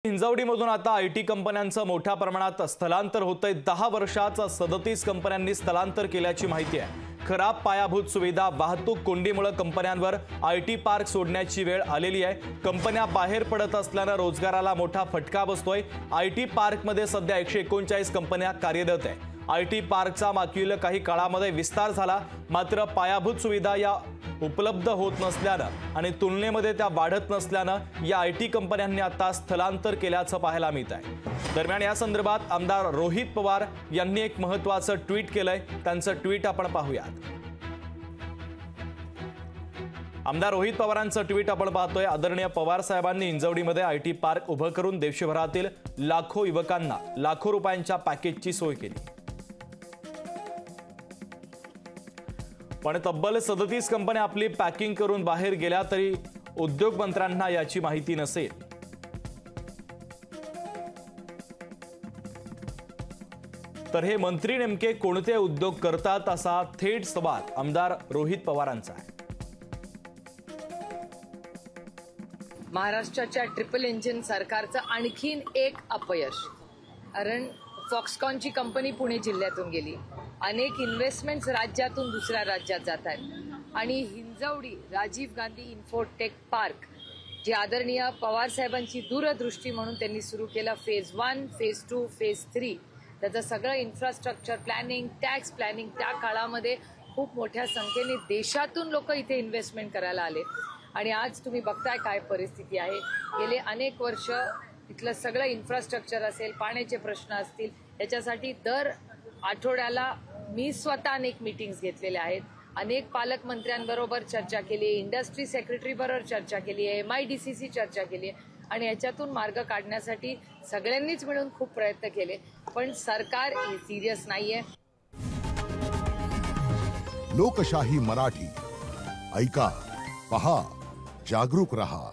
हिंजवडीमधून आता आयटी कंपन्यांचं मोठ्या प्रमाणात स्थलांतर होतंय। 10 वर्षात 37 कंपन्यांनी स्थलांतर केल्याची माहिती आहे। खराब पायाभूत सुविधा, वाहतूक कोंडीमुळे कंपन्यांवर आयटी पार्क सोडण्याची वेळ आलेली आहे। कंपन्या बाहेर पडत असल्याने रोजगाराला मोठा फटका बसतोय। आयटी पार्कमध्ये सध्या 139 कंपन्या कार्यरत आहेत। आयटी पार्कचा मागील काही काळामध्ये विस्तार झाला, मात्र पायाभूत सुविधा या उपलब्ध होत नसल्यानं आणि तुलनेमध्ये त्या वाढत नसल्यानं या आयटी कंपन्यांनी आता स्थलांतर केल्याचं पाहायला मिळत आहे। दरम्यान या संदर्भात आमदार रोहित पवार यांनी एक महत्त्वाचं ट्विट केलंय। त्यांचं ट्विट आपण पाहूयात। आमदार रोहित पवारांचं ट्विट आपण पाहतोय। आदरणीय पवार साहेबांनी हिंजवडीमध्ये आयटी पार्क उभं करून देशभरातील लाखो युवकांना लाखो रुपयांच्या पॅकेजची सोय केली, पण तब्बल 37 कंपन्या आपली पॅकिंग करून बाहेर गेल्या तरी उद्योग मंत्र्यांना याची माहिती नसेल। तर हे मंत्री नेमके कोणते उद्योग करतात, असा थेट सवाल आमदार रोहित पवारांचा आहे। महाराष्ट्राच्या ट्रिपल इंजिन सरकारचं आणखीन एक अपयश। कारण फॉक्सकॉनची कंपनी पुणे जिल्ह्यातून गेली, अनेक इन्व्हेस्टमेंट्स राज्यातून दुसऱ्या राज्यात जात आहेत आणि हिंजवडी राजीव गांधी इन्फोटेक पार्क जे आदरणीय पवार साहेबांची दूरदृष्टी म्हणून त्यांनी सुरू केलं, फेज 1, फेज 2, फेज 3, त्याचं सगळं इन्फ्रास्ट्रक्चर प्लॅनिंग, टॅक्स प्लॅनिंग, त्या काळामध्ये खूप मोठ्या संख्येने देशातून लोक इथे इन्व्हेस्टमेंट करायला आले आणि आज तुम्ही बघताय काय परिस्थिती आहे। गेले अनेक वर्ष इथलं सगळं इन्फ्रास्ट्रक्चर असेल, पाण्याचे प्रश्न असतील, याच्यासाठी दर आठवड्याला मी स्वतः अनेक मीटिंग्स घेतलेल्या आहेत। अनेक पालकमंत्र्यांबरोबर चर्चा केली, इंडस्ट्री सेक्रेटरी बरोबर चर्चा केली आहे, MIDCC चर्चा केली आहे आणि याच्यातून मार्ग काढण्यासाठी सगळ्यांनीच मिळून खूप प्रयत्न केले, पण सरकार हे सिरियस नाहीये। लोकशाही मराठी ऐका, पहा, जागरूक रहा।